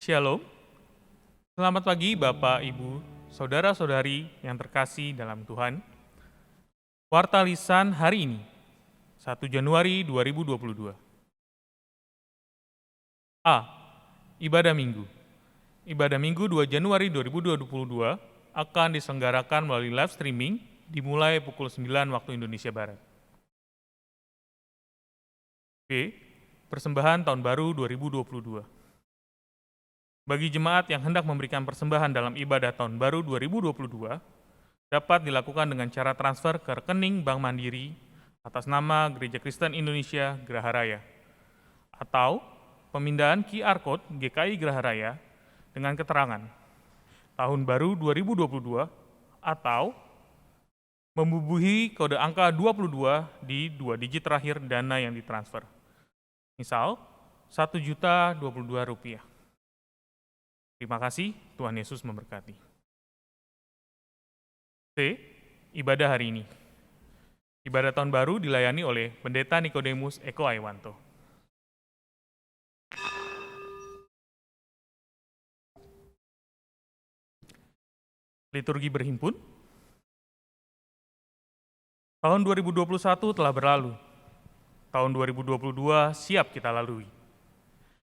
Shalom, selamat pagi Bapak, Ibu, Saudara-saudari yang terkasih dalam Tuhan. Warta Lisan hari ini, 1 Januari 2022. A. Ibadah Minggu. Ibadah Minggu 2 Januari 2022 akan diselenggarakan melalui live streaming dimulai pukul 9 waktu Indonesia Barat. B. Persembahan Tahun Baru 2022. Bagi jemaat yang hendak memberikan persembahan dalam ibadah Tahun Baru 2022, dapat dilakukan dengan cara transfer ke rekening Bank Mandiri atas nama Gereja Kristen Indonesia Geraha Raya, atau pemindahan QR Code GKI Geraha Raya dengan keterangan Tahun Baru 2022 atau membubuhi kode angka 22 di 2 digit terakhir dana yang ditransfer. Misal, Rp1.022. Terima kasih, Tuhan Yesus memberkati. C. Ibadah hari ini. Ibadah Tahun Baru dilayani oleh Pendeta Nikodemus Eko Aiwanto. Liturgi berhimpun. Tahun 2021 telah berlalu. Tahun 2022 siap kita lalui.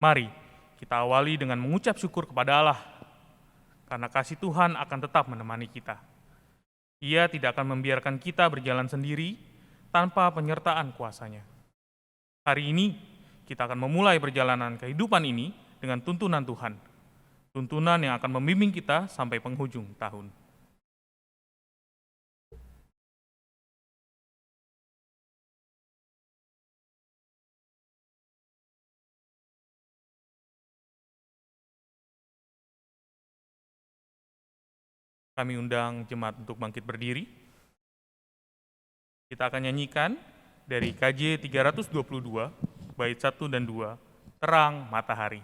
Mari kita awali dengan mengucap syukur kepada Allah, karena kasih Tuhan akan tetap menemani kita. Ia tidak akan membiarkan kita berjalan sendiri tanpa penyertaan kuasa-Nya. Hari ini, kita akan memulai perjalanan kehidupan ini dengan tuntunan Tuhan. Tuntunan yang akan membimbing kita sampai penghujung tahun. Kami undang jemaat untuk bangkit berdiri. Kita akan nyanyikan dari KJ 322, bait 1 dan 2, Terang Matahari.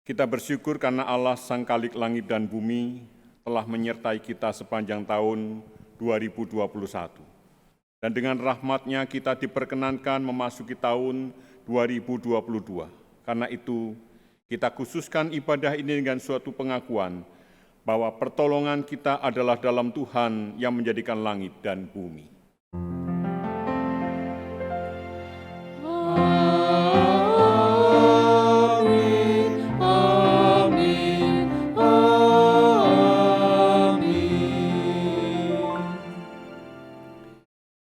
Kita bersyukur karena Allah Sang Khalik langit dan bumi telah menyertai kita sepanjang tahun 2021. Dan dengan rahmat-Nya kita diperkenankan memasuki tahun 2022. Karena itu, kita khususkan ibadah ini dengan suatu pengakuan bahwa pertolongan kita adalah dalam Tuhan yang menjadikan langit dan bumi.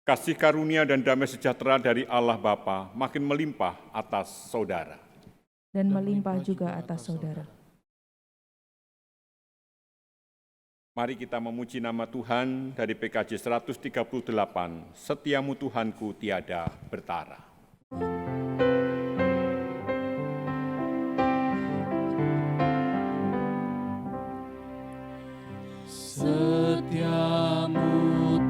Kasih karunia dan damai sejahtera dari Allah Bapa makin melimpah atas saudara. Dan melimpah juga atas saudara. Mari kita memuji nama Tuhan dari PKJ 138, Setiamu Tuhanku tiada bertara. Setiamu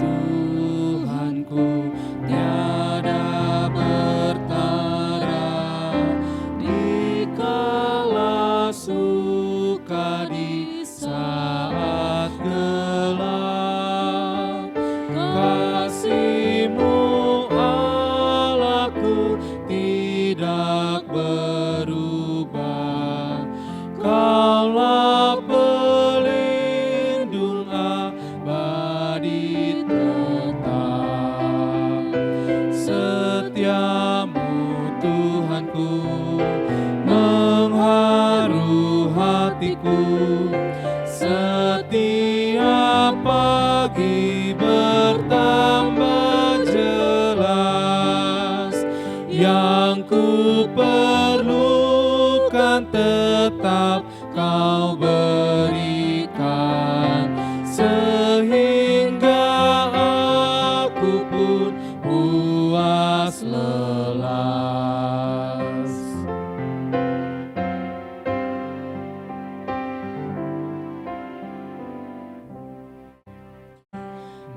Tuhanku tiada bertara, dikala suka di saat gelap. Kasih-Mu Allahku tidak berubah. Kaulah pelindung abadi tetap. Setia Tuhanku, mengharu hatiku. Setiap pagi bertambah jelas, yang ku perlukan tetap Kau berikan, sehingga aku pun puas lelas.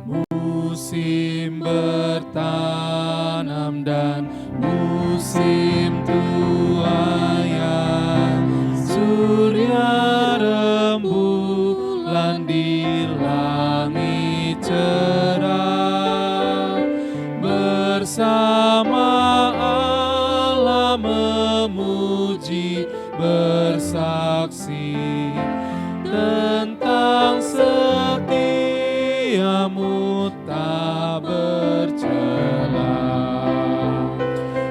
Musim bertanam dan musim tuaian, surya rembulan di langit cerah, bersama Allah memuji, bersaksi tentang setiamu tak bercela.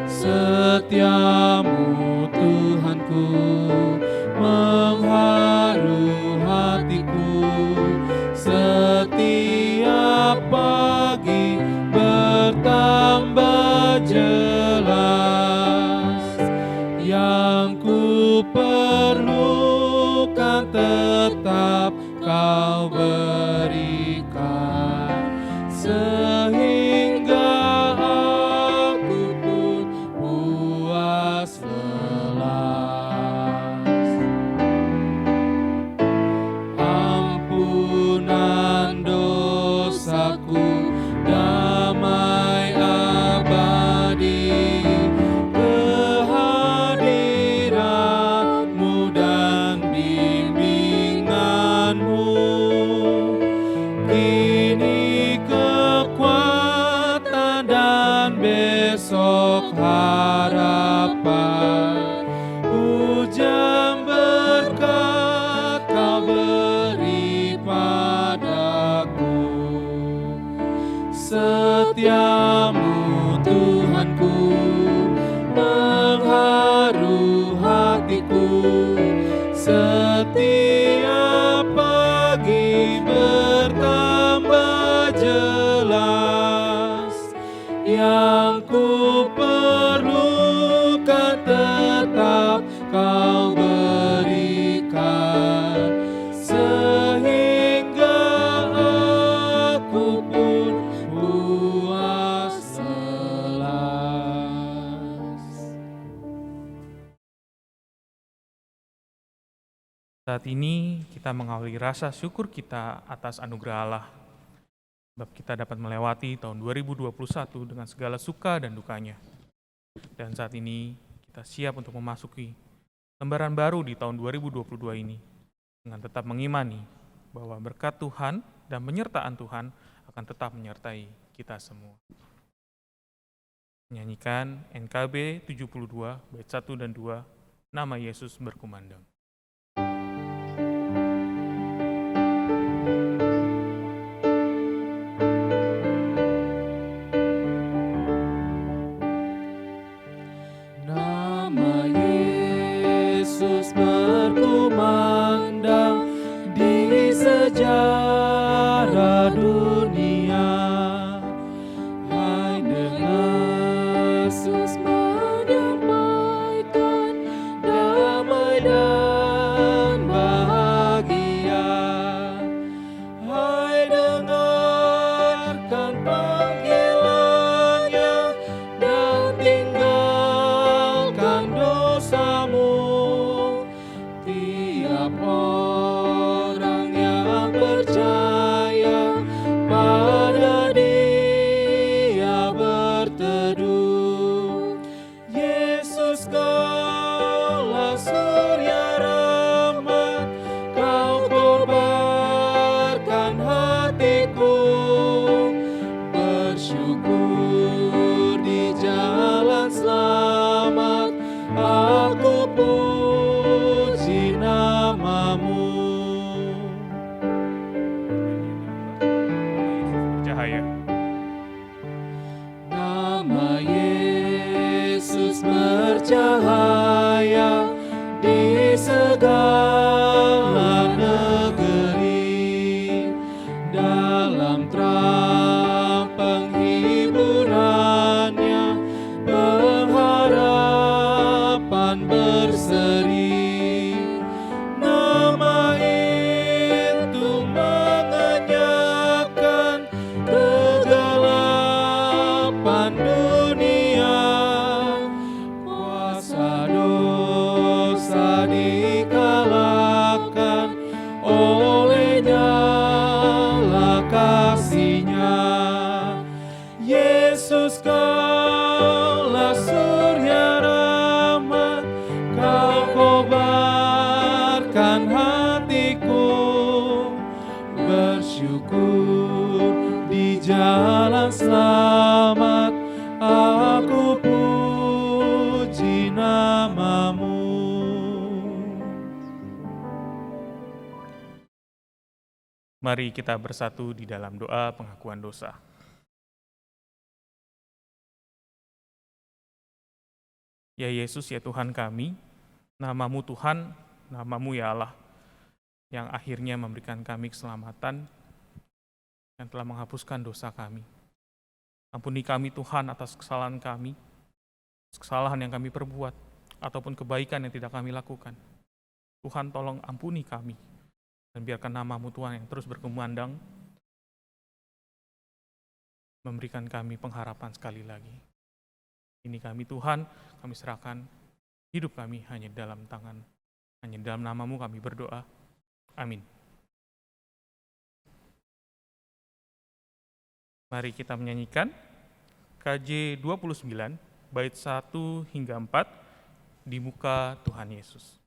Setiamu Tuhanku, mengharu hatiku. Setiap pagi bertambah jelas, yang ku perlukan tetap Kau berikan, sehingga aku pun puas lelas. Ampunan dosaku, damai abadi, kehadiran-Mu dan bimbingan-Mu. Kini kekuatan dan besok harapan, hujan berkat Kau beri padaku. Setiamu Tuhanku, mengharu hatiku. Setiap pagi bertambah jelas, yang ku perlukan tetap Kau berikan, sehingga aku pun puas lelas. Saat ini kita mengawali rasa syukur kita atas anugerah Allah, sebab kita dapat melewati tahun 2021 dengan segala suka dan dukanya. Dan saat ini kita siap untuk memasuki lembaran baru di tahun 2022 ini, dengan tetap mengimani bahwa berkat Tuhan dan penyertaan Tuhan akan tetap menyertai kita semua. Menyanyikan NKB 72 bait 1 dan 2, Nama Yesus Berkumandang. Nama Yesus berkumandang di sejarah dunia. Hai, dengar Yesus menyampaikan damai dan bahagia. Hai, dengarkan panggilannya dan tinggalkan dosamu. Tiap orang yang percaya pada Dia berteduh. Yesus, Kaulah surya rahmat, Kau kobarkan hatiku. Bersyukur di jalan selamat, aku puji nama-Mu. Bercahaya. Nama Yesus bercahaya di segala negeri, dalam terang penghiburannya pengharapan berseri. Nama itu mengenyahkan kegelapan dunia, kuasa dosa dikalahkan oleh nyala kasih-Nya. Yesus, Kaulah surya rahmat, Kau kobarkan hatiku, bersyukur di jalan selamat, aku puji nama-Mu. Mari kita bersatu di dalam doa pengakuan dosa. Ya Yesus, ya Tuhan kami, nama-Mu Tuhan, nama-Mu ya Allah, yang akhirnya memberikan kami keselamatan, yang telah menghapuskan dosa kami. Ampuni kami Tuhan atas kesalahan kami, kesalahan yang kami perbuat, ataupun kebaikan yang tidak kami lakukan. Tuhan tolong ampuni kami, dan biarkan nama-Mu Tuhan yang terus berkumandang, memberikan kami pengharapan sekali lagi. Ini kami Tuhan, kami serahkan hidup kami hanya dalam tangan, hanya dalam nama-Mu kami berdoa. Amin. Mari kita menyanyikan KJ 29, bait 1 hingga 4, di muka Tuhan Yesus.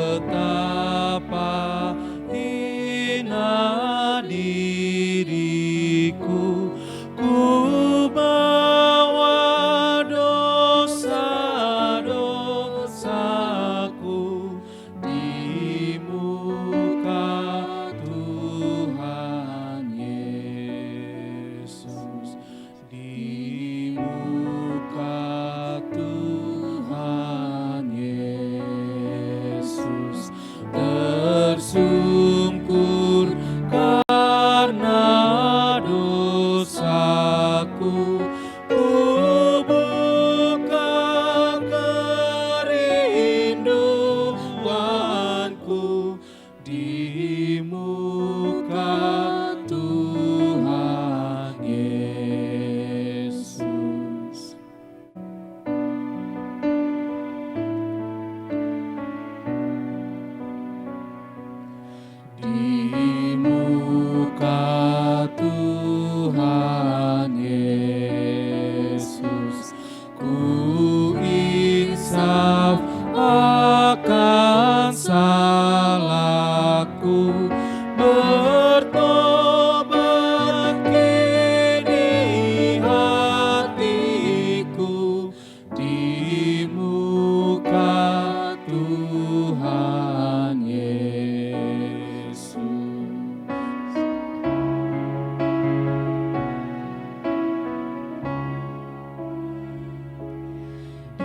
Betapa hina diriku, ku bawa dosa-dosaku di muka Tuhan Yesus, di muka Tuhan Yesus. Tersungkur karena dosaku, ku buka kerinduanku di muka Tuhan Yesus. Di muka Tuhan Yesus, ku insaf akan salahku, bertobat kini hatiku di muka Tuhan Yesus.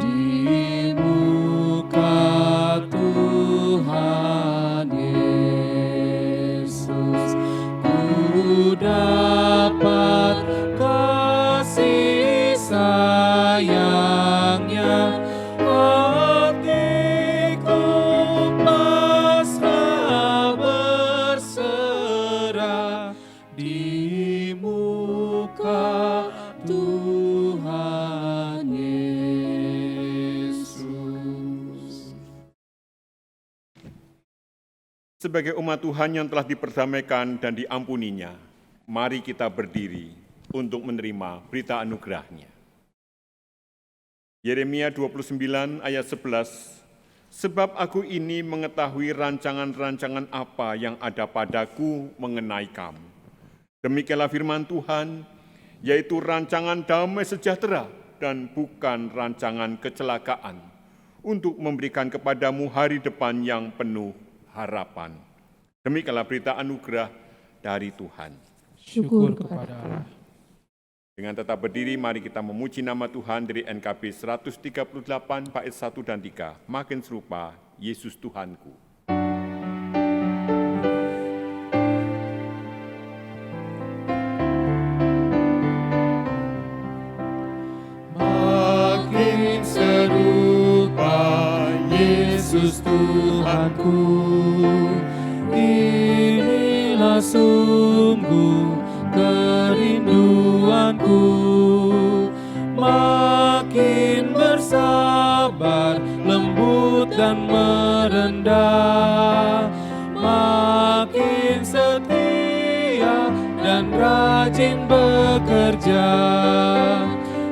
Di muka Tuhan Yesus, ku dapat kasih sayang-Nya, hatiku pasrah berserah di muka Tuhan Yesus. Sebagai umat Tuhan yang telah diperdamaikan dan diampuninya, mari kita berdiri untuk menerima berita anugerah-Nya. Yeremia 29 ayat 11, sebab aku ini mengetahui rancangan-rancangan apa yang ada padaku mengenai kamu. Demikianlah firman Tuhan, yaitu rancangan damai sejahtera dan bukan rancangan kecelakaan, untuk memberikan kepadamu hari depan yang penuh harapan. Demikianlah berita anugerah dari Tuhan. Syukur kepada Allah. Dengan tetap berdiri, mari kita memuji nama Tuhan dari NKB 138 bait 1 dan 3. Makin serupa Yesus Tuhanku. Makin serupa Yesus Tuhanku, inilah sungguh kerinduanku. Makin bersabar, lembut dan merendah, makin setia dan rajin bekerja.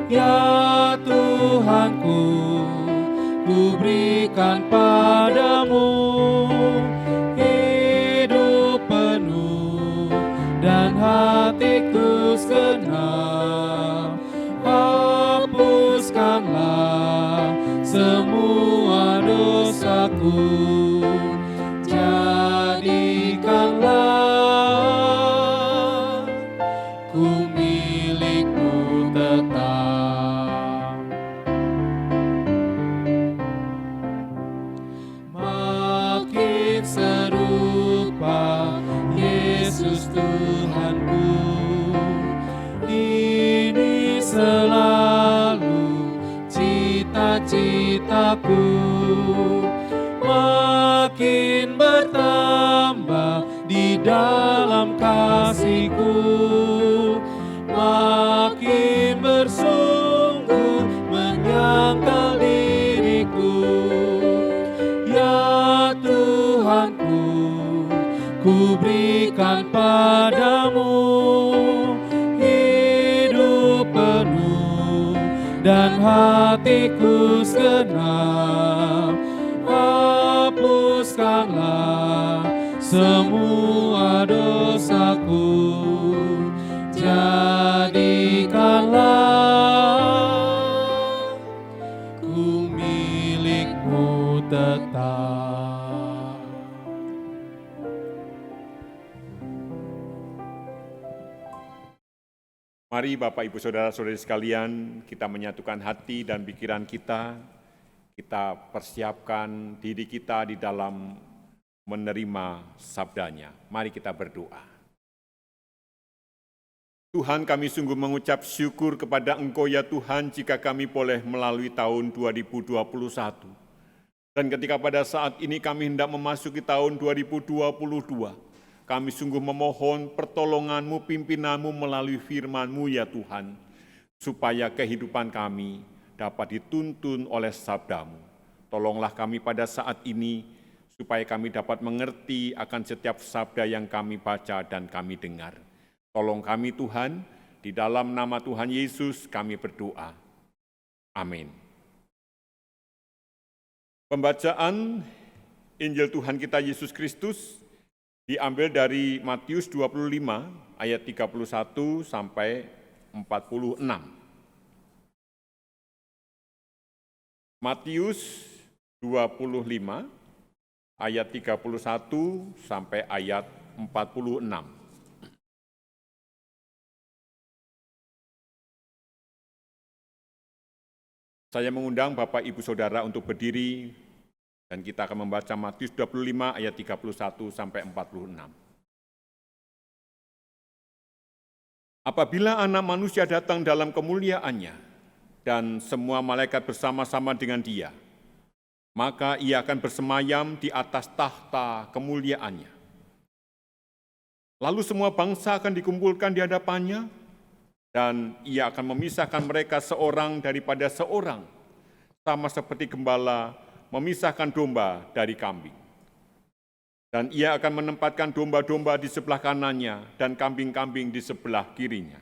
Ya Tuhanku, ku berikan padamu hidup penuh dan hatiku segenap. Hapuskanlah semua dosaku, jadikanlah ku milikmu tetap. Makin serupa Yesus Tuhanku, ini selalu cita-citaku. Makin bertambah di dalam kasihku, makin bersungguh menyangkal diriku. Ya Tuhanku, ku berikan padamu hidup penuh dan hatiku segenap. Hapuskanlah semua dosaku, jadikanlah ku milikmu tetap. Mari Bapak, Ibu, Saudara-saudari sekalian, kita menyatukan hati dan pikiran kita persiapkan diri kita di dalam menerima sabdanya. Mari kita berdoa. Tuhan, kami sungguh mengucap syukur kepada Engkau ya Tuhan jika kami boleh melalui tahun 2021. Dan ketika pada saat ini kami hendak memasuki tahun 2022, kami sungguh memohon pertolongan-Mu, pimpinan-Mu melalui firman-Mu ya Tuhan, supaya kehidupan kami dapat dituntun oleh sabda-Mu. Tolonglah kami pada saat ini, supaya kami dapat mengerti akan setiap sabda yang kami baca dan kami dengar. Tolong kami Tuhan, di dalam nama Tuhan Yesus kami berdoa. Amin. Pembacaan Injil Tuhan kita Yesus Kristus diambil dari Matius 25 ayat 31 sampai 46. Matius 25 ayat 31 sampai ayat 46. Saya mengundang Bapak, Ibu, Saudara untuk berdiri dan kita akan membaca Matius 25 ayat 31 sampai 46. Apabila Anak Manusia datang dalam kemuliaannya dan semua malaikat bersama-sama dengan Dia, maka Ia akan bersemayam di atas tahta kemuliaannya. Lalu semua bangsa akan dikumpulkan di hadapannya, dan Ia akan memisahkan mereka seorang daripada seorang, sama seperti gembala memisahkan domba dari kambing. Dan Ia akan menempatkan domba-domba di sebelah kanannya dan kambing-kambing di sebelah kirinya.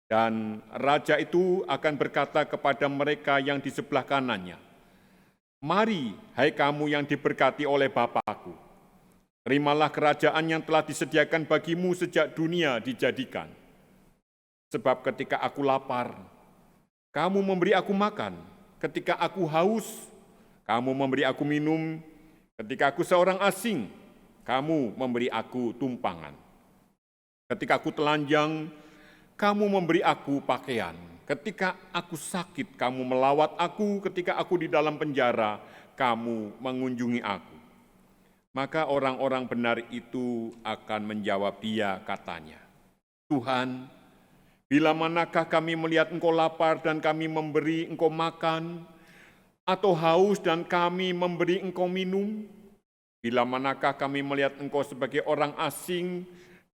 Dan Raja itu akan berkata kepada mereka yang di sebelah kanannya, "Mari, hai kamu yang diberkati oleh Bapa-Ku, terimalah kerajaan yang telah disediakan bagimu sejak dunia dijadikan. Sebab ketika aku lapar, Kamu memberi aku makan ketika aku haus, kamu memberi aku minum ketika aku seorang asing, kamu memberi aku tumpangan. Ketika aku telanjang, kamu memberi aku pakaian. Ketika aku sakit, kamu melawat aku. Ketika aku di dalam penjara, kamu mengunjungi aku. Maka orang-orang benar itu akan menjawab dia, katanya, Tuhan, bila manakah kami melihat Engkau lapar dan kami memberi Engkau makan, atau haus dan kami memberi Engkau minum? Bila manakah kami melihat Engkau sebagai orang asing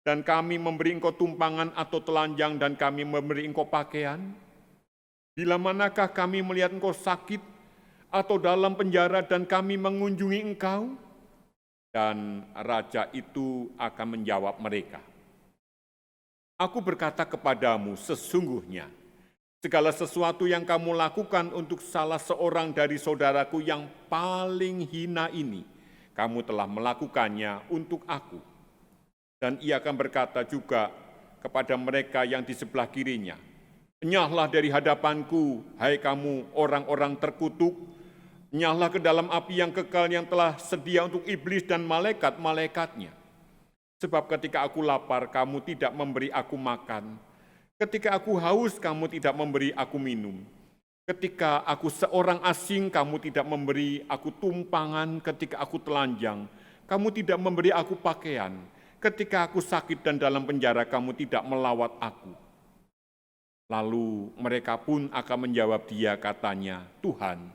dan kami memberi Engkau tumpangan atau telanjang dan kami memberi Engkau pakaian? Bila manakah kami melihat Engkau sakit atau dalam penjara dan kami mengunjungi Engkau? Dan raja itu akan menjawab mereka, Aku berkata kepadamu, sesungguhnya segala sesuatu yang kamu lakukan untuk salah seorang dari saudaraku yang paling hina ini, kamu telah melakukannya untuk aku. Dan ia akan berkata juga kepada mereka yang di sebelah kirinya, Enyahlah dari hadapanku, hai kamu orang-orang terkutuk, enyahlah ke dalam api yang kekal yang telah sedia untuk iblis dan malaikat-malaikatnya. Sebab ketika aku lapar, kamu tidak memberi aku makan. Ketika aku haus, kamu tidak memberi aku minum. Ketika aku seorang asing, kamu tidak memberi aku tumpangan. Ketika aku telanjang, kamu tidak memberi aku pakaian. Ketika aku sakit dan dalam penjara, kamu tidak melawat aku. Lalu mereka pun akan menjawab dia, katanya, Tuhan,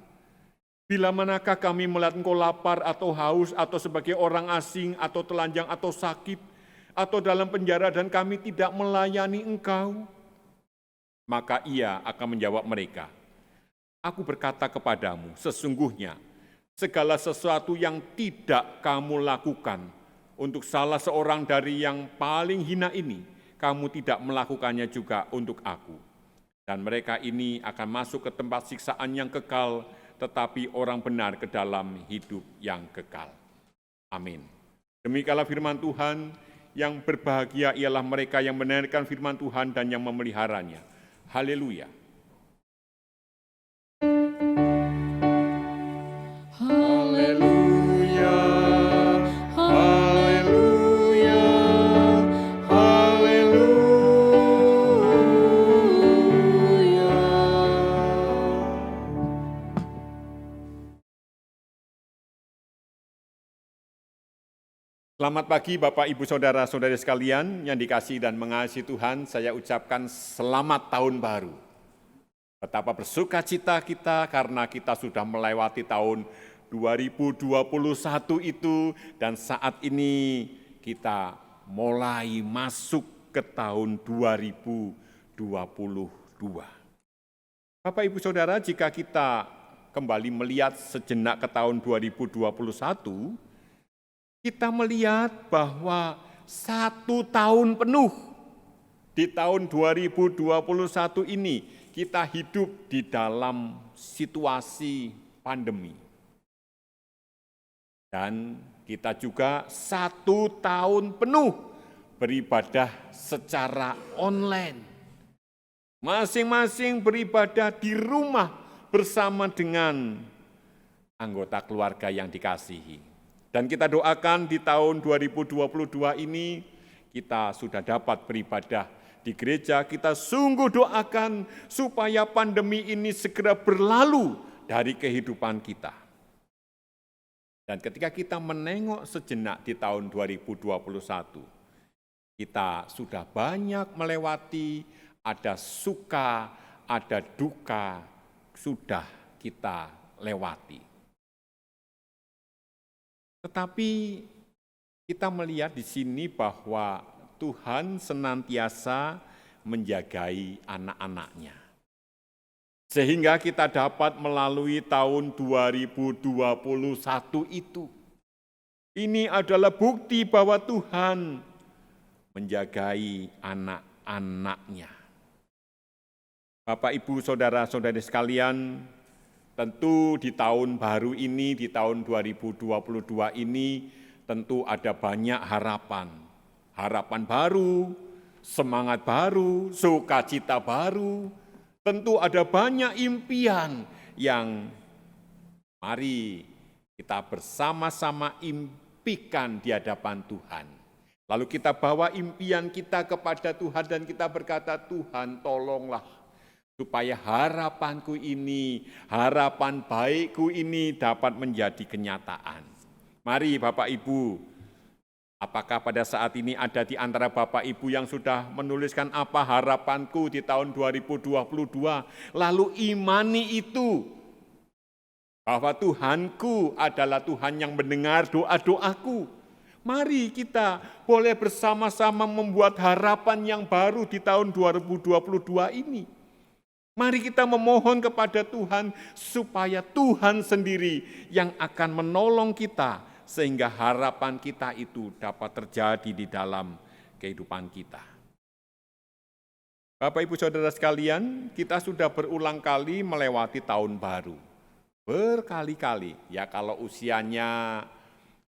bila manakah kami melihat Engkau lapar atau haus atau sebagai orang asing atau telanjang atau sakit atau dalam penjara dan kami tidak melayani Engkau? Maka ia akan menjawab mereka, Aku berkata kepadamu, sesungguhnya segala sesuatu yang tidak kamu lakukan untuk salah seorang dari yang paling hina ini, kamu tidak melakukannya juga untuk aku. Dan mereka ini akan masuk ke tempat siksaan yang kekal, tetapi orang benar ke dalam hidup yang kekal. Amin. Demikianlah firman Tuhan, yang berbahagia ialah mereka yang mendengarkan firman Tuhan dan yang memeliharanya. Haleluya. Haleluya. Haleluya. Haleluya. Selamat pagi Bapak, Ibu, Saudara-saudari sekalian yang dikasihi dan mengasihi Tuhan. Saya ucapkan selamat tahun baru. Betapa bersuka cita kita karena kita sudah melewati tahun 2021 itu dan saat ini kita mulai masuk ke tahun 2022. Bapak, Ibu, Saudara, jika kita kembali melihat sejenak ke tahun 2021, kita melihat bahwa 1 tahun penuh di tahun 2021 ini kita hidup di dalam situasi pandemi. Dan kita juga 1 tahun penuh beribadah secara online. Masing-masing beribadah di rumah bersama dengan anggota keluarga yang dikasihi. Dan kita doakan di tahun 2022 ini kita sudah dapat beribadah di gereja. Kita sungguh doakan supaya pandemi ini segera berlalu dari kehidupan kita. Dan ketika kita menengok sejenak di tahun 2021, kita sudah banyak melewati, ada suka, ada duka, sudah kita lewati. Tetapi kita melihat di sini bahwa Tuhan senantiasa menjagai anak-anak-Nya. Sehingga kita dapat melalui tahun 2021 itu. Ini adalah bukti bahwa Tuhan menjagai anak-anak-Nya. Bapak, Ibu, Saudara-saudari sekalian, tentu di tahun baru ini, di tahun 2022 ini, tentu ada banyak harapan. Harapan baru, semangat baru, sukacita baru, Tentu ada banyak impian yang mari kita bersama-sama impikan di hadapan Tuhan. Lalu kita bawa impian kita kepada Tuhan dan kita berkata, Tuhan tolonglah supaya harapanku ini, harapan baikku ini dapat menjadi kenyataan. Mari Bapak Ibu, apakah pada saat ini ada di antara Bapak Ibu yang sudah menuliskan apa harapanku di tahun 2022, lalu imani itu, bahwa Tuhanku adalah Tuhan yang mendengar doa-doaku. Mari kita boleh bersama-sama membuat harapan yang baru di tahun 2022 ini. Mari kita memohon kepada Tuhan supaya Tuhan sendiri yang akan menolong kita sehingga harapan kita itu dapat terjadi di dalam kehidupan kita. Bapak Ibu Saudara sekalian, kita sudah berulang kali melewati tahun baru. Berkali-kali, ya kalau usianya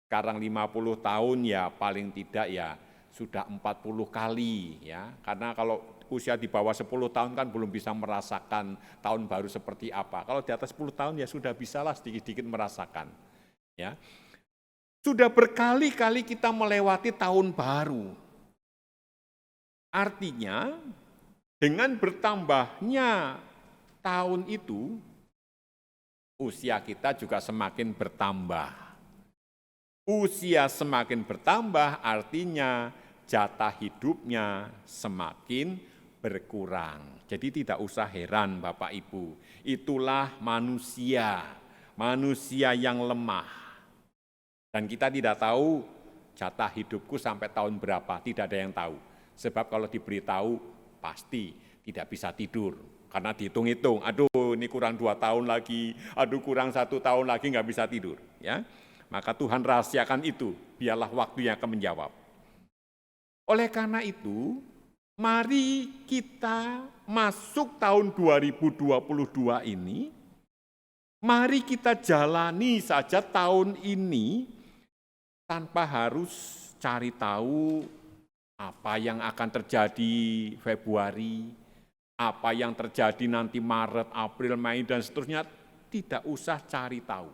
sekarang 50 tahun ya paling tidak ya sudah 40 kali ya. Karena kalau usia di bawah 10 tahun kan belum bisa merasakan tahun baru seperti apa. Kalau di atas 10 tahun ya sudah bisalah sedikit-sedikit merasakan. Ya. Sudah berkali-kali kita melewati tahun baru. Artinya dengan bertambahnya tahun itu usia kita juga semakin bertambah. Usia semakin bertambah artinya jatah hidupnya semakin berkurang. Jadi tidak usah heran Bapak Ibu, itulah manusia yang lemah. Dan kita tidak tahu jatah hidupku sampai tahun berapa, tidak ada yang tahu. Sebab kalau diberitahu pasti tidak bisa tidur. Karena dihitung-hitung, aduh ini kurang 2 tahun lagi, aduh kurang 1 tahun lagi nggak bisa tidur. Ya, maka Tuhan rahasiakan itu, biarlah waktu yang akan menjawab. Oleh karena itu, mari kita masuk tahun 2022 ini, mari kita jalani saja tahun ini tanpa harus cari tahu apa yang akan terjadi Februari, apa yang terjadi nanti Maret, April, Mei, dan seterusnya, tidak usah cari tahu.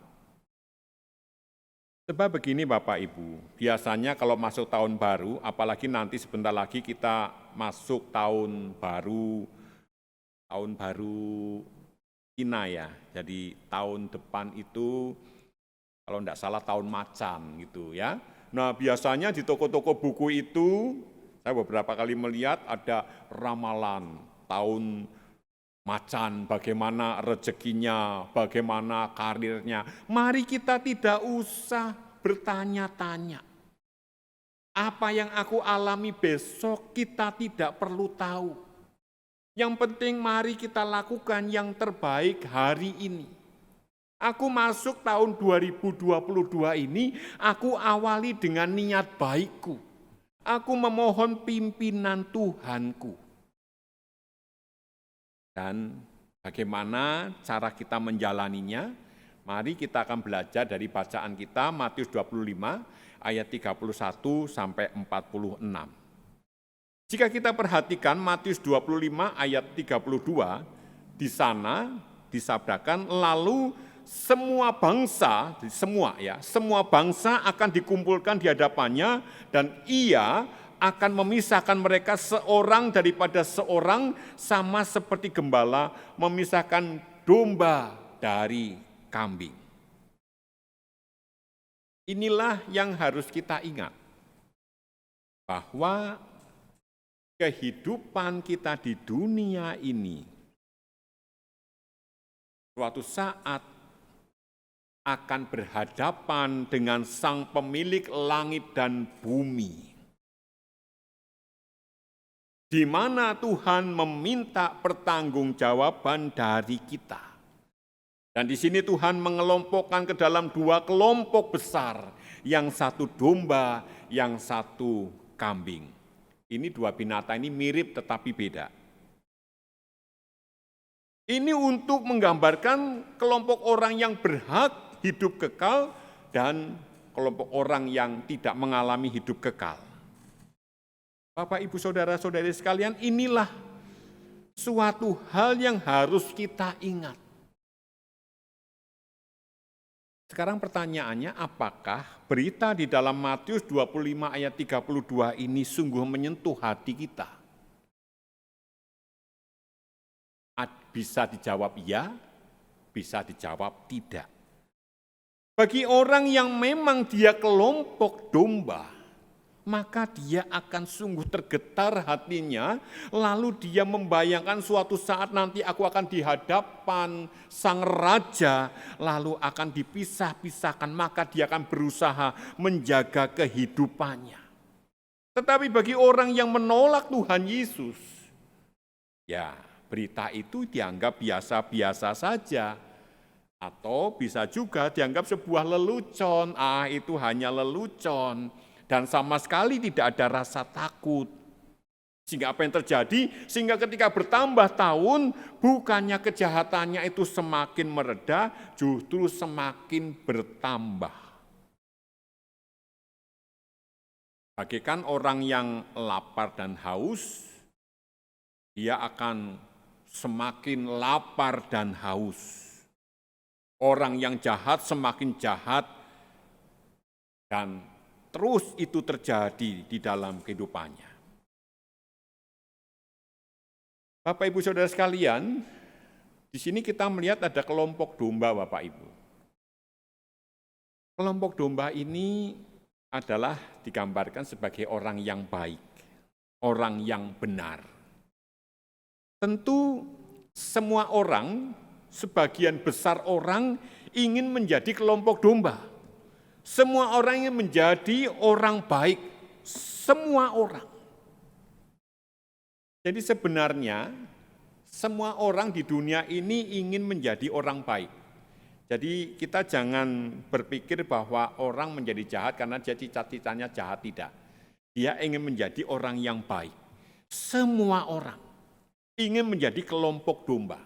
Sebab begini Bapak Ibu, biasanya kalau masuk tahun baru, apalagi nanti sebentar lagi kita masuk tahun baru Cina ya. Jadi tahun depan itu kalau tidak salah tahun macan gitu ya. Nah biasanya di toko-toko buku itu, saya beberapa kali melihat ada ramalan tahun macan, bagaimana rezekinya, bagaimana karirnya. Mari kita tidak usah bertanya-tanya. Apa yang aku alami besok kita tidak perlu tahu. Yang penting mari kita lakukan yang terbaik hari ini. Aku masuk tahun 2022 ini, aku awali dengan niat baikku. Aku memohon pimpinan Tuhanku. Dan bagaimana cara kita menjalaninya? Mari kita akan belajar dari bacaan kita Matius 25 ayat 31 sampai 46. Jika kita perhatikan Matius 25 ayat 32, di sana disabdakan lalu semua bangsa akan dikumpulkan di hadapannya dan ia akan memisahkan mereka seorang daripada seorang sama seperti gembala memisahkan domba dari kambing. Inilah yang harus kita ingat, bahwa kehidupan kita di dunia ini suatu saat akan berhadapan dengan Sang Pemilik langit dan bumi, di mana Tuhan meminta pertanggungjawaban dari kita. Dan di sini Tuhan mengelompokkan ke dalam 2 kelompok besar, yang satu domba, yang satu kambing. Ini 2 binatang ini mirip tetapi beda. Ini untuk menggambarkan kelompok orang yang berhak hidup kekal dan kelompok orang yang tidak mengalami hidup kekal. Bapak, Ibu, Saudara-saudari sekalian, inilah suatu hal yang harus kita ingat. Sekarang pertanyaannya, apakah berita di dalam Matius 25 ayat 32 ini sungguh menyentuh hati kita? Bisa dijawab ya, bisa dijawab tidak. Bagi orang yang memang dia kelompok domba, maka dia akan sungguh tergetar hatinya, lalu dia membayangkan suatu saat nanti aku akan di hadapan sang raja, lalu akan dipisah-pisahkan, maka dia akan berusaha menjaga kehidupannya. Tetapi bagi orang yang menolak Tuhan Yesus, ya berita itu dianggap biasa-biasa saja, atau bisa juga dianggap sebuah lelucon, itu hanya lelucon, dan sama sekali tidak ada rasa takut. Sehingga apa yang terjadi? Sehingga ketika bertambah tahun, bukannya kejahatannya itu semakin mereda, justru semakin bertambah. Bagaikan orang yang lapar dan haus, dia akan semakin lapar dan haus. Orang yang jahat semakin jahat, dan terus itu terjadi di dalam kehidupannya. Bapak Ibu Saudara sekalian, di sini kita melihat ada kelompok domba Bapak Ibu. Kelompok domba ini adalah digambarkan sebagai orang yang baik, orang yang benar. Tentu semua orang, sebagian besar orang ingin menjadi kelompok domba. Semua orang ingin menjadi orang baik, semua orang. Jadi sebenarnya semua orang di dunia ini ingin menjadi orang baik. Jadi kita jangan berpikir bahwa orang menjadi jahat karena dia cita-citanya jahat, tidak. Dia ingin menjadi orang yang baik. Semua orang ingin menjadi kelompok domba.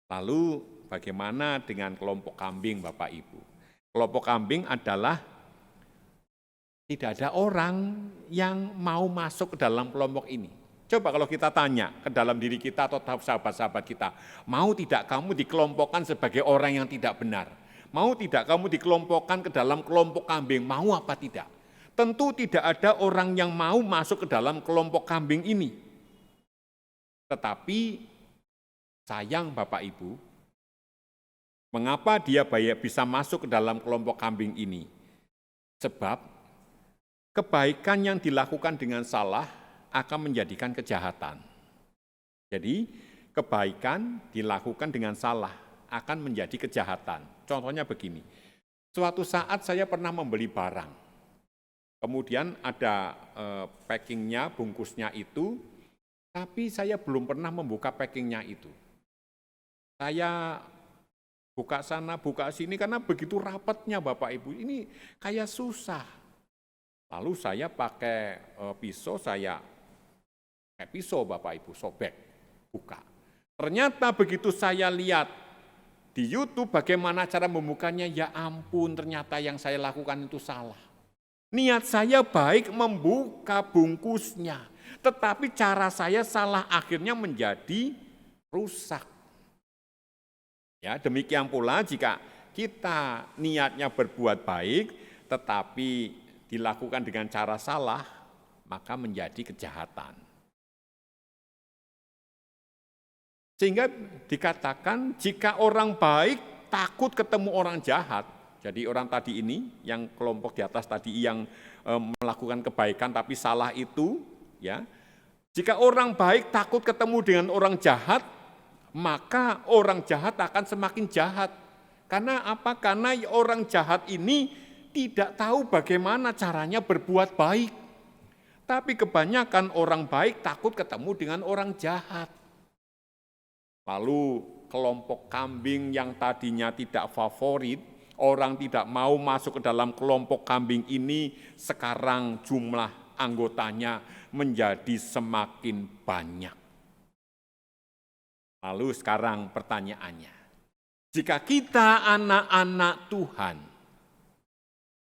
Lalu bagaimana dengan kelompok kambing Bapak Ibu? Kelompok kambing adalah tidak ada orang yang mau masuk ke dalam kelompok ini. Coba kalau kita tanya ke dalam diri kita atau sahabat-sahabat kita, mau tidak kamu dikelompokkan sebagai orang yang tidak benar? Mau tidak kamu dikelompokkan ke dalam kelompok kambing? Mau apa tidak? Tentu tidak ada orang yang mau masuk ke dalam kelompok kambing ini. Tetapi sayang Bapak Ibu, mengapa dia bisa masuk ke dalam kelompok kambing ini? Sebab kebaikan yang dilakukan dengan salah akan menjadikan kejahatan. Jadi kebaikan dilakukan dengan salah akan menjadi kejahatan. Contohnya begini, suatu saat saya pernah membeli barang, kemudian ada packingnya, bungkusnya itu, tapi saya belum pernah membuka packingnya itu. Saya buka sana, buka sini, karena begitu rapatnya Bapak Ibu, ini kayak susah. Lalu saya pakai pisau, Bapak Ibu, sobek, buka. Ternyata begitu saya lihat di YouTube bagaimana cara membukanya, ya ampun, ternyata yang saya lakukan itu salah. Niat saya baik membuka bungkusnya, tetapi cara saya salah, akhirnya menjadi rusak. Ya, demikian pula jika kita niatnya berbuat baik, tetapi dilakukan dengan cara salah, maka menjadi kejahatan. Sehingga dikatakan jika orang baik takut ketemu orang jahat, jadi orang tadi ini, yang kelompok di atas tadi yang melakukan kebaikan tapi salah itu, ya, jika orang baik takut ketemu dengan orang jahat, maka orang jahat akan semakin jahat. Karena apa? Karena orang jahat ini tidak tahu bagaimana caranya berbuat baik. Tapi kebanyakan orang baik takut ketemu dengan orang jahat. Lalu kelompok kambing yang tadinya tidak favorit, orang tidak mau masuk ke dalam kelompok kambing ini, sekarang jumlah anggotanya menjadi semakin banyak. Lalu sekarang pertanyaannya, jika kita anak-anak Tuhan,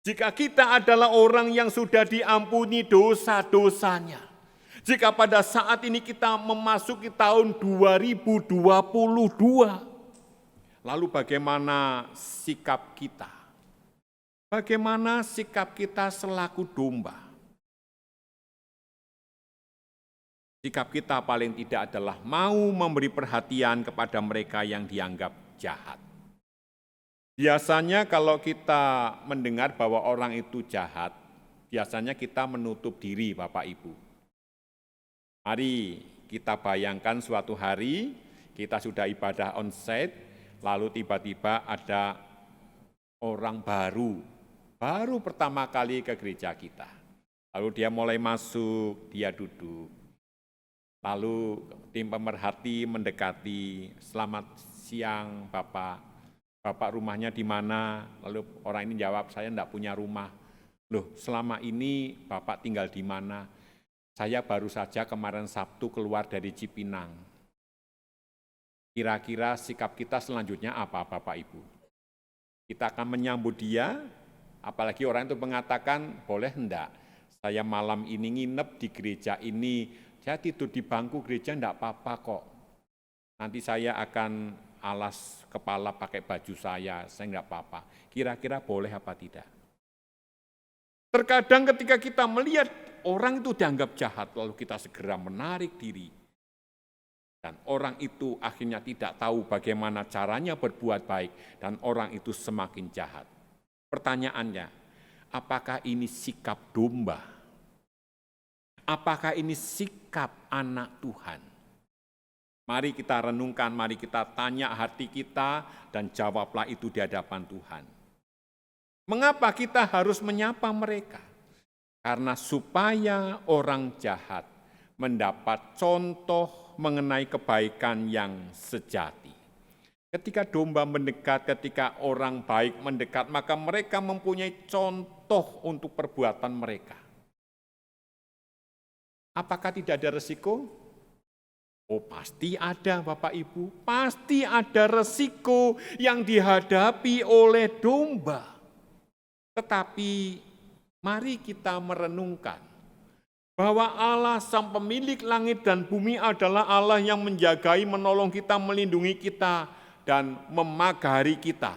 jika kita adalah orang yang sudah diampuni dosa-dosanya, Jika pada saat ini kita memasuki tahun 2022, lalu bagaimana sikap kita? Bagaimana sikap kita selaku domba? Sikap kita paling tidak adalah mau memberi perhatian kepada mereka yang dianggap jahat. Biasanya kalau kita mendengar bahwa orang itu jahat, biasanya kita menutup diri, Bapak Ibu. Mari kita bayangkan suatu hari kita sudah ibadah onsite, lalu tiba-tiba ada orang baru pertama kali ke gereja kita. Lalu dia mulai masuk, dia duduk. Lalu tim pemerhati mendekati, "Selamat siang Bapak, Bapak rumahnya di mana?" Lalu orang ini jawab, "Saya enggak punya rumah." "Loh, selama ini Bapak tinggal di mana?" "Saya baru saja kemarin Sabtu keluar dari Cipinang." Kira-kira sikap kita selanjutnya apa, Bapak Ibu? Kita akan menyambut dia, apalagi orang itu mengatakan, "Boleh enggak? Saya malam ini nginep di gereja ini, saya tidur di bangku gereja enggak apa-apa kok. Nanti saya akan alas kepala pakai baju saya enggak apa-apa." Kira-kira boleh apa tidak? Terkadang ketika kita melihat orang itu dianggap jahat, lalu kita segera menarik diri. Dan orang itu akhirnya tidak tahu bagaimana caranya berbuat baik, dan orang itu semakin jahat. Pertanyaannya, apakah ini sikap domba? Apakah ini sikap anak Tuhan? Mari kita renungkan, mari kita tanya hati kita, dan jawablah itu di hadapan Tuhan. Mengapa kita harus menyapa mereka? Karena supaya orang jahat mendapat contoh mengenai kebaikan yang sejati. Ketika domba mendekat, ketika orang baik mendekat, maka mereka mempunyai contoh untuk perbuatan mereka. Apakah tidak ada resiko? Oh, pasti ada, Bapak Ibu. Pasti ada resiko yang dihadapi oleh domba. Tetapi mari kita merenungkan bahwa Allah sang pemilik langit dan bumi adalah Allah yang menjagai, menolong kita, melindungi kita, dan memagari kita.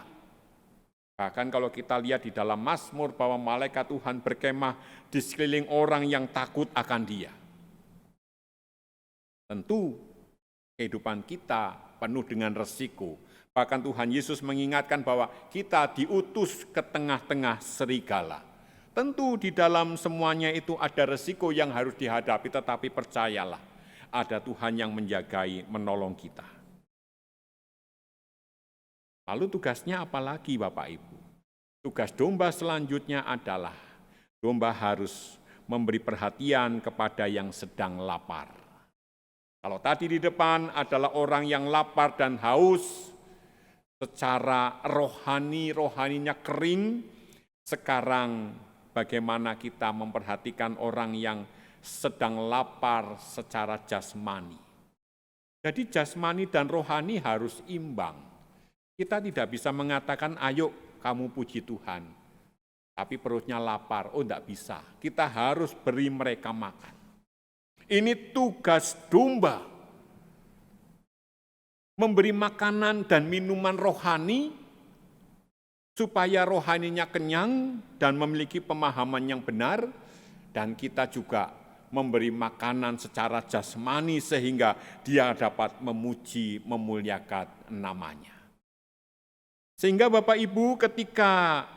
Bahkan kalau kita lihat di dalam Mazmur bahwa malaikat Tuhan berkemah di sekeliling orang yang takut akan Dia. Tentu kehidupan kita penuh dengan resiko. Bahkan Tuhan Yesus mengingatkan bahwa kita diutus ke tengah-tengah serigala. Tentu di dalam semuanya itu ada resiko yang harus dihadapi, tetapi percayalah, ada Tuhan yang menjagai, menolong kita. Lalu tugasnya apa lagi, Bapak Ibu? Tugas domba selanjutnya adalah, domba harus memberi perhatian kepada yang sedang lapar. Kalau tadi di depan adalah orang yang lapar dan haus, secara rohaninya kering, sekarang bagaimana kita memperhatikan orang yang sedang lapar secara jasmani. Jadi jasmani dan rohani harus imbang. Kita tidak bisa mengatakan, "Ayo kamu puji Tuhan," tapi perutnya lapar. Oh, tidak bisa. Kita harus beri mereka makan. Ini tugas domba. Memberi makanan dan minuman rohani, supaya rohaninya kenyang dan memiliki pemahaman yang benar, dan kita juga memberi makanan secara jasmani sehingga dia dapat memuji, memuliakan namanya. Sehingga Bapak Ibu, ketika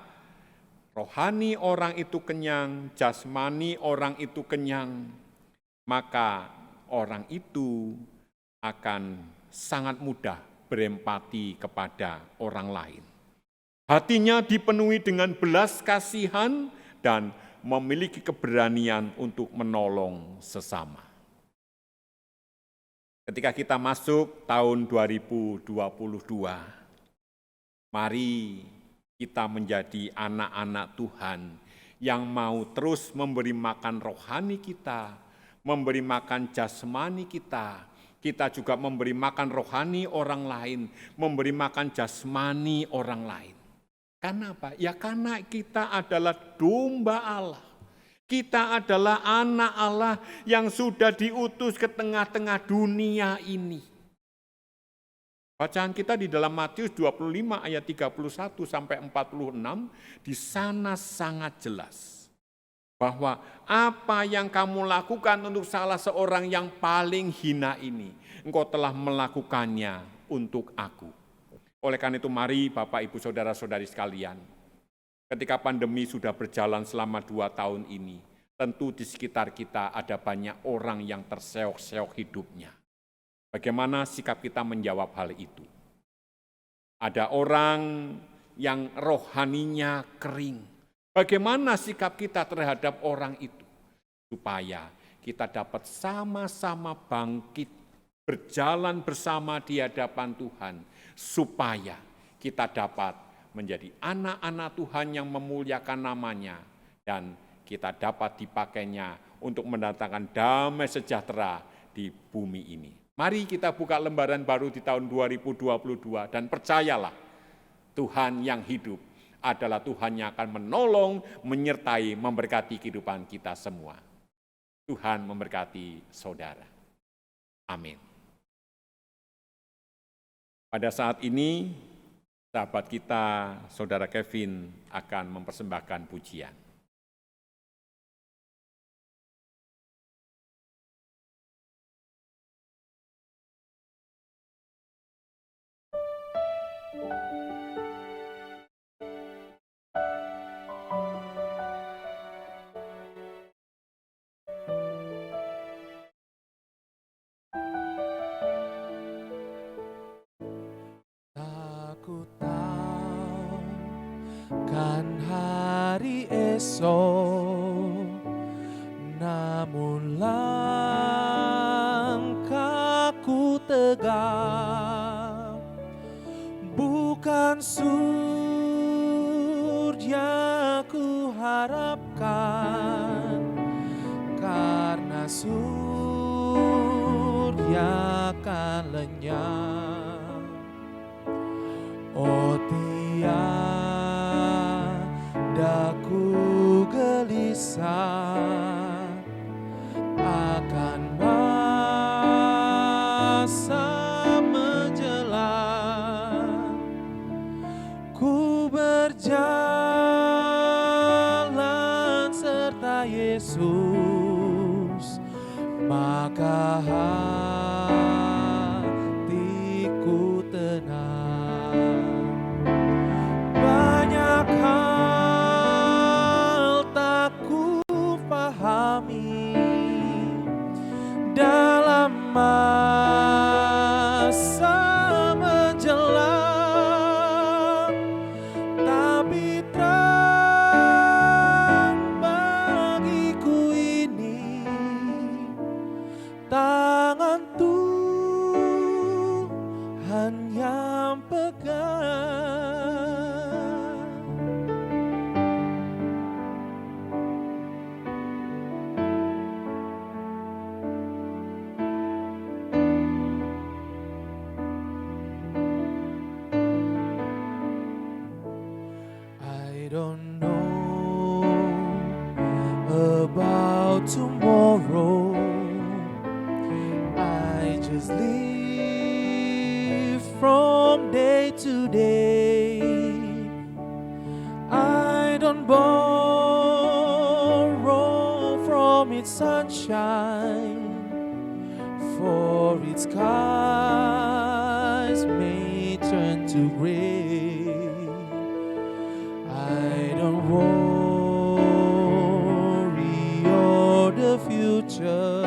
rohani orang itu kenyang, jasmani orang itu kenyang, maka orang itu akan sangat mudah berempati kepada orang lain. Hatinya dipenuhi dengan belas kasihan dan memiliki keberanian untuk menolong sesama. Ketika kita masuk tahun 2022, mari kita menjadi anak-anak Tuhan yang mau terus memberi makan rohani kita, memberi makan jasmani kita. Kita juga memberi makan rohani orang lain, memberi makan jasmani orang lain. Karena apa? Ya karena kita adalah domba Allah. Kita adalah anak Allah yang sudah diutus ke tengah-tengah dunia ini. Bacaan kita di dalam Matius 25 ayat 31 sampai 46, di sana sangat jelas bahwa apa yang kamu lakukan untuk salah seorang yang paling hina ini, engkau telah melakukannya untuk aku. Oleh karena itu mari Bapak, Ibu, Saudara-saudari sekalian, ketika pandemi sudah berjalan selama 2 tahun ini, tentu di sekitar kita ada banyak orang yang terseok-seok hidupnya. Bagaimana sikap kita menjawab hal itu? Ada orang yang rohaninya kering. Bagaimana sikap kita terhadap orang itu? Supaya kita dapat sama-sama bangkit, berjalan bersama di hadapan Tuhan, supaya kita dapat menjadi anak-anak Tuhan yang memuliakan namanya, dan kita dapat dipakainya untuk mendatangkan damai sejahtera di bumi ini. Mari kita buka lembaran baru di tahun 2022 dan percayalah, Tuhan yang hidup adalah Tuhan yang akan menolong, menyertai, memberkati kehidupan kita semua. Tuhan memberkati saudara. Amin. Pada saat ini, sahabat kita, Saudara Kevin akan mempersembahkan pujian. Aku tahu kan hari esok, namun langkahku tegak, bukan surga ku harapkan, karena surga akan lenyap. Oh tiada ku gelisah akan masa menjelang, ku berjalan serta Yesus, maka hatiku tenang. Banyak hal tak ku pahami dalam masa menjelang, tapi terang bagiku ini tangan Tuhan yang pegang. I don't know about tomorrow, I just live from day to day. I don't borrow from its sunshine, for its skies may turn to gray. I don't worry of the future,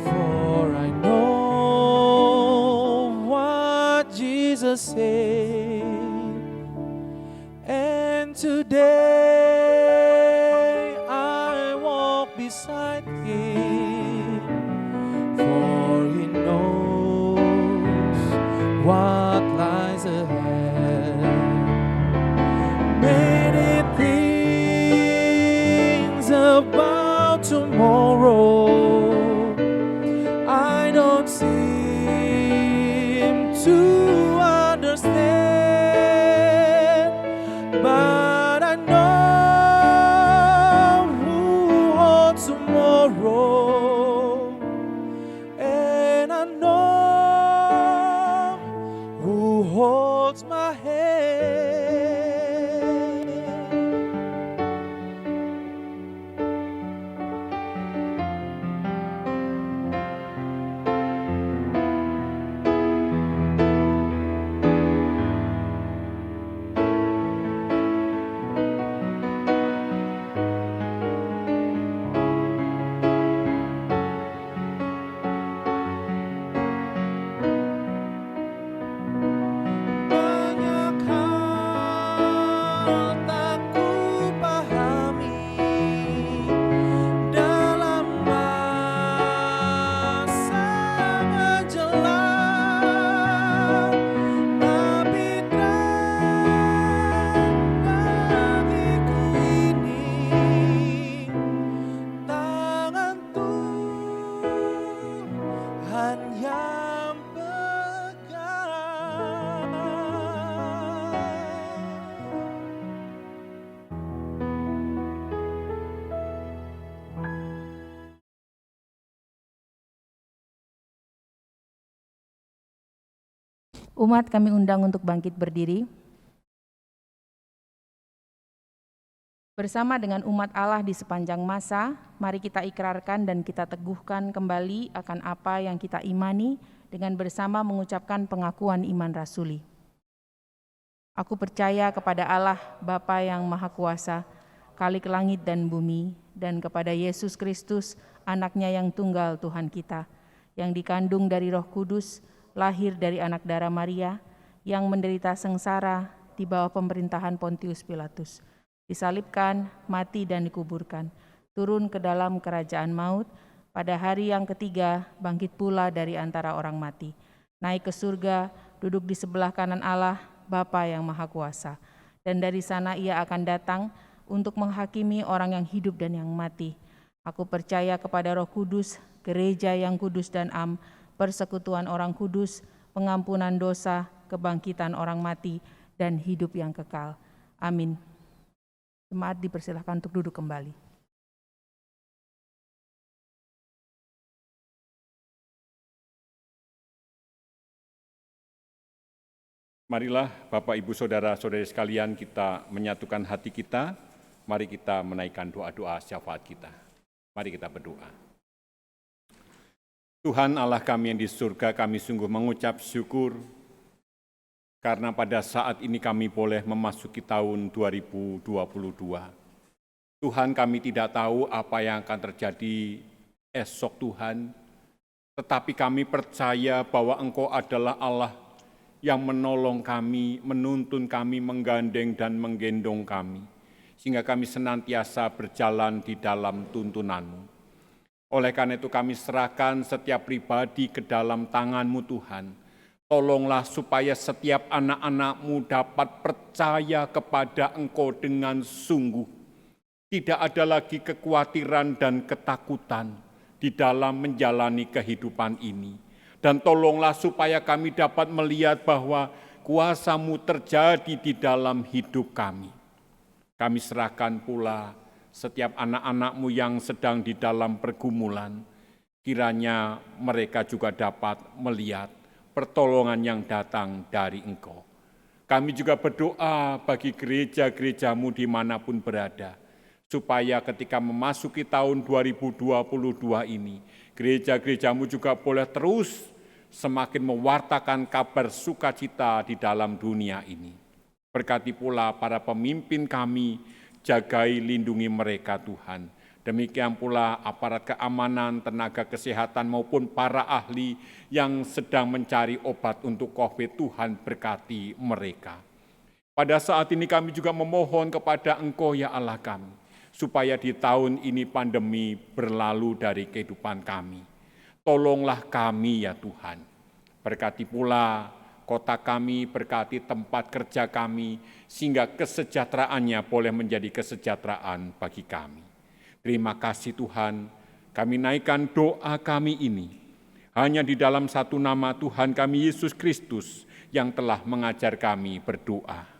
for I know what Jesus said. And today I walk beside Him, for He knows what lies ahead. Many things about tomorrow I don't seem to understand, but I know walau tak ku pahami dalam masa menjelang, tapi terang bagiku ini tangan Tuhan yang pegang. Umat kami undang untuk bangkit berdiri. Bersama dengan umat Allah di sepanjang masa, mari kita ikrarkan dan kita teguhkan kembali akan apa yang kita imani dengan bersama mengucapkan pengakuan iman rasuli. Aku percaya kepada Allah, Bapa yang Maha Kuasa, Khalik langit dan bumi, dan kepada Yesus Kristus, anaknya yang tunggal Tuhan kita, yang dikandung dari Roh Kudus, lahir dari anak darah Maria, yang menderita sengsara di bawah pemerintahan Pontius Pilatus, disalibkan, mati dan dikuburkan, turun ke dalam kerajaan maut, pada hari yang ketiga bangkit pula dari antara orang mati, naik ke surga, duduk di sebelah kanan Allah, Bapa yang Maha Kuasa, dan dari sana ia akan datang untuk menghakimi orang yang hidup dan yang mati. Aku percaya kepada Roh Kudus, gereja yang kudus dan am, persekutuan orang kudus, pengampunan dosa, kebangkitan orang mati, dan hidup yang kekal. Amin. Jemaat dipersilahkan untuk duduk kembali. Marilah Bapak, Ibu, Saudara-saudari sekalian, kita menyatukan hati kita. Mari kita menaikkan doa-doa syafaat kita. Mari kita berdoa. Tuhan Allah kami yang di surga, kami sungguh mengucap syukur karena pada saat ini kami boleh memasuki tahun 2022. Tuhan, kami tidak tahu apa yang akan terjadi esok Tuhan, tetapi kami percaya bahwa Engkau adalah Allah yang menolong kami, menuntun kami, menggandeng dan menggendong kami, sehingga kami senantiasa berjalan di dalam tuntunan-Mu. Oleh karena itu kami serahkan setiap pribadi ke dalam tangan-Mu Tuhan. Tolonglah supaya setiap anak-anak-Mu dapat percaya kepada Engkau dengan sungguh. Tidak ada lagi kekhawatiran dan ketakutan di dalam menjalani kehidupan ini. Dan tolonglah supaya kami dapat melihat bahwa kuasa-Mu terjadi di dalam hidup kami. Kami serahkan pula setiap anak-anak-Mu yang sedang di dalam pergumulan, kiranya mereka juga dapat melihat pertolongan yang datang dari Engkau. Kami juga berdoa bagi gereja-gereja-Mu dimanapun berada, supaya ketika memasuki tahun 2022 ini, gereja-gereja-Mu juga boleh terus semakin mewartakan kabar sukacita di dalam dunia ini. Berkati pula para pemimpin kami, jagai lindungi mereka Tuhan. Demikian pula aparat keamanan, tenaga kesehatan maupun para ahli yang sedang mencari obat untuk COVID, Tuhan berkati mereka. Pada saat ini kami juga memohon kepada Engkau ya Allah kami, supaya di tahun ini pandemi berlalu dari kehidupan kami. Tolonglah kami ya Tuhan. Berkati pula kota kami, berkati tempat kerja kami, sehingga kesejahteraannya boleh menjadi kesejahteraan bagi kami. Terima kasih Tuhan, kami naikkan doa kami ini hanya di dalam satu nama Tuhan kami Yesus Kristus yang telah mengajar kami berdoa.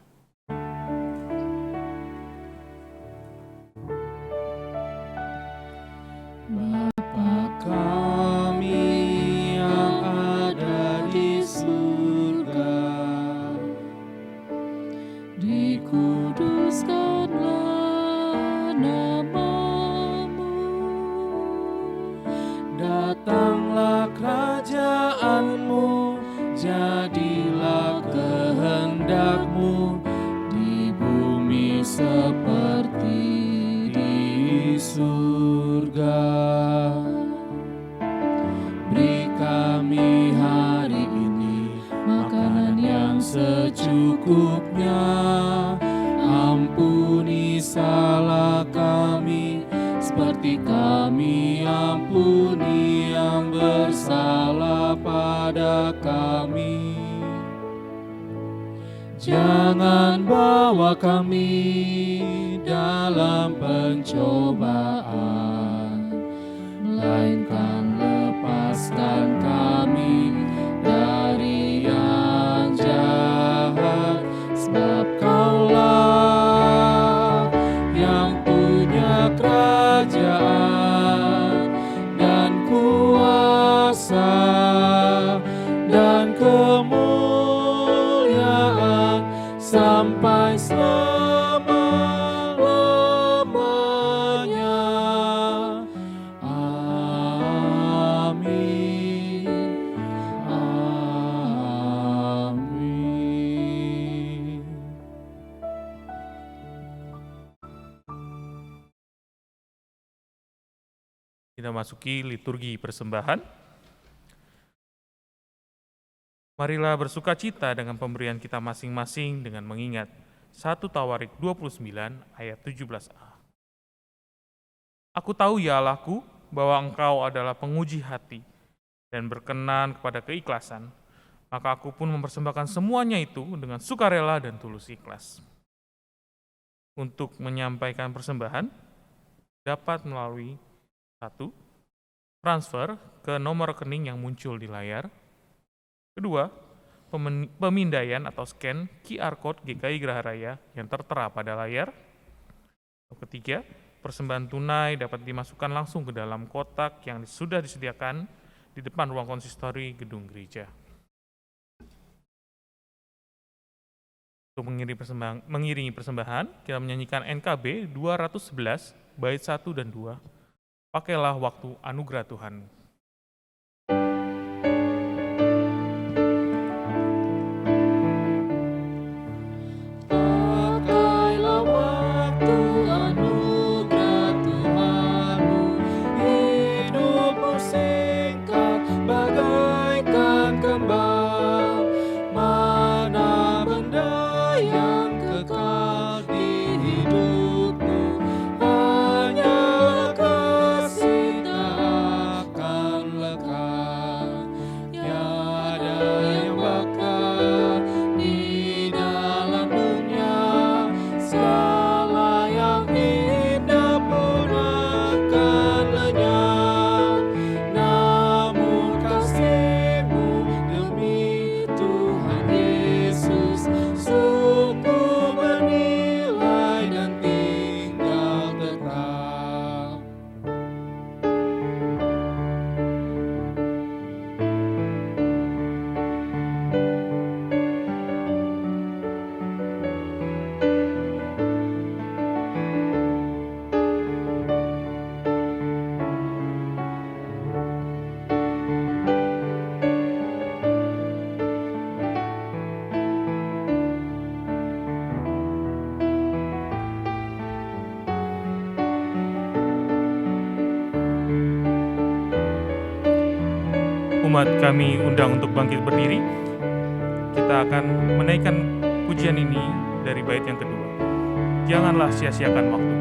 Datanglah kerajaan-Mu, jadilah kehendak-Mu di bumi seperti di surga. Beri kami hari ini makanan yang secukupnya, kami, ampuni yang bersalah pada kami. Jangan bawa kami dalam pencobaan, melainkan lepaskan kami dari yang jahat. Sebab Kaulah yang punya kerajaan dan kuasa dan kemuliaan sampai selama-lamanya. Amin. Amin. Kita masuki liturgi persembahan. Marilah bersukacita dengan pemberian kita masing-masing dengan mengingat 1 Tawarik 29 ayat 17a. Aku tahu ya Allahku bahwa Engkau adalah penguji hati dan berkenan kepada keikhlasan, maka aku pun mempersembahkan semuanya itu dengan sukarela dan tulus ikhlas. Untuk menyampaikan persembahan dapat melalui 1. Transfer ke nomor rekening yang muncul di layar. 2. Pemindaian atau scan QR Code GKI Geraha Raya yang tertera pada layar. 3. Persembahan tunai dapat dimasukkan langsung ke dalam kotak yang sudah disediakan di depan ruang konsistori gedung gereja. Untuk mengiringi persembahan, kita menyanyikan NKB 211, bait 1 dan 2. Pakailah waktu anugerah Tuhan. Pakailah waktu anugerah Tuhanmu, hidupmu singkat bagaikan kembang. Mana benda yang kekal di hidupmu, hanyalah kasih tak akan lekang. Tiada yang bakal di dalam dunia, segala yang indah pun akan lenyap. Namun kasih-Mu demi Tuhan Yesus sungguh bernilai dan tinggal tetap. Umat kami undang untuk bangkit berdiri. Kita akan menaikkan pujian ini dari bait yang kedua. Janganlah sia-siakan waktu.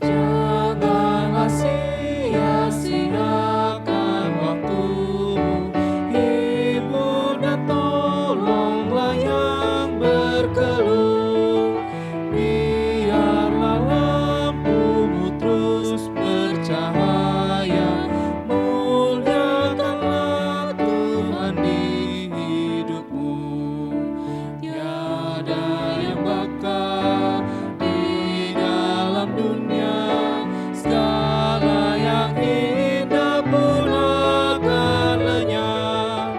Janganlah sia-siakan waktumu, hibur dan tolonglah yang berkeluh. Biarlah lampumu terus bercahaya, muliakanlah Tuhan di hidupmu. Tiada yang bakal di dalam dunia, segala yang indah pun akan lenyap.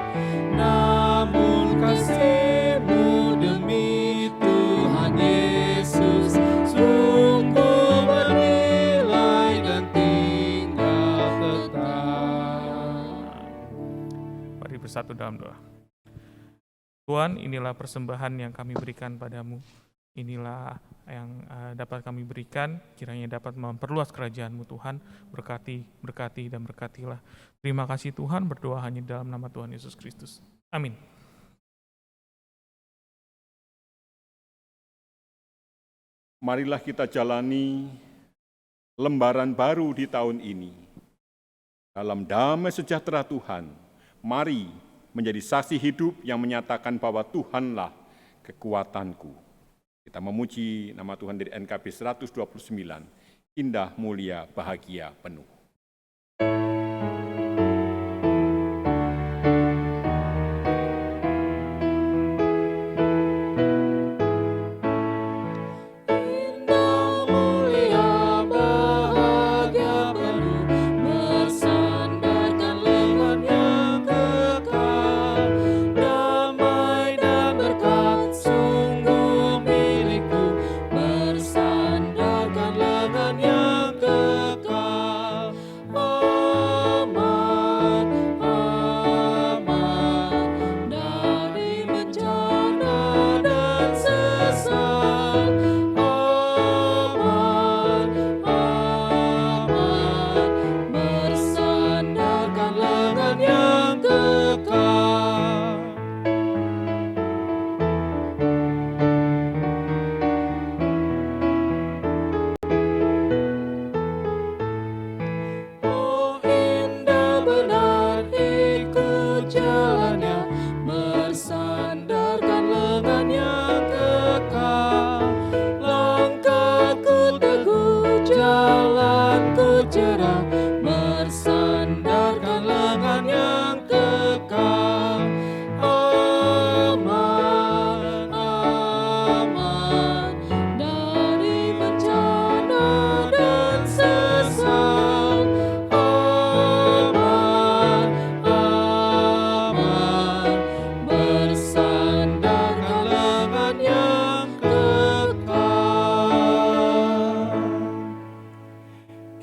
Namun kasih-Mu demi Tuhan Yesus sungguh bernilai dan tinggal tetap. Mari bersatu dalam doa. Tuhan, inilah persembahan yang kami berikan padamu. Inilah yang dapat kami berikan, kiranya dapat memperluas kerajaan-Mu Tuhan. Berkati dan berkatilah. Terima kasih Tuhan, berdoa hanya dalam nama Tuhan Yesus Kristus. Amin. marilah kita jalani lembaran baru di tahun ini. Dalam damai sejahtera Tuhan, mari menjadi saksi hidup yang menyatakan bahwa Tuhanlah kekuatanku. Kita memuji nama Tuhan dari NKB 129, indah, mulia, bahagia, penuh.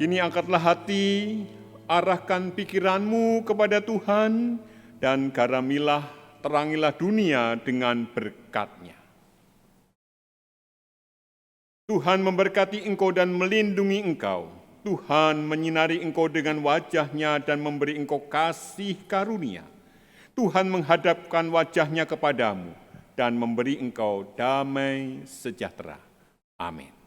Kini angkatlah hati, arahkan pikiranmu kepada Tuhan, dan garamilah, terangilah dunia dengan berkat-Nya. Tuhan memberkati engkau dan melindungi engkau. Tuhan menyinari engkau dengan wajah-Nya dan memberi engkau kasih karunia. Tuhan menghadapkan wajah-Nya kepadamu dan memberi engkau damai sejahtera. Amin.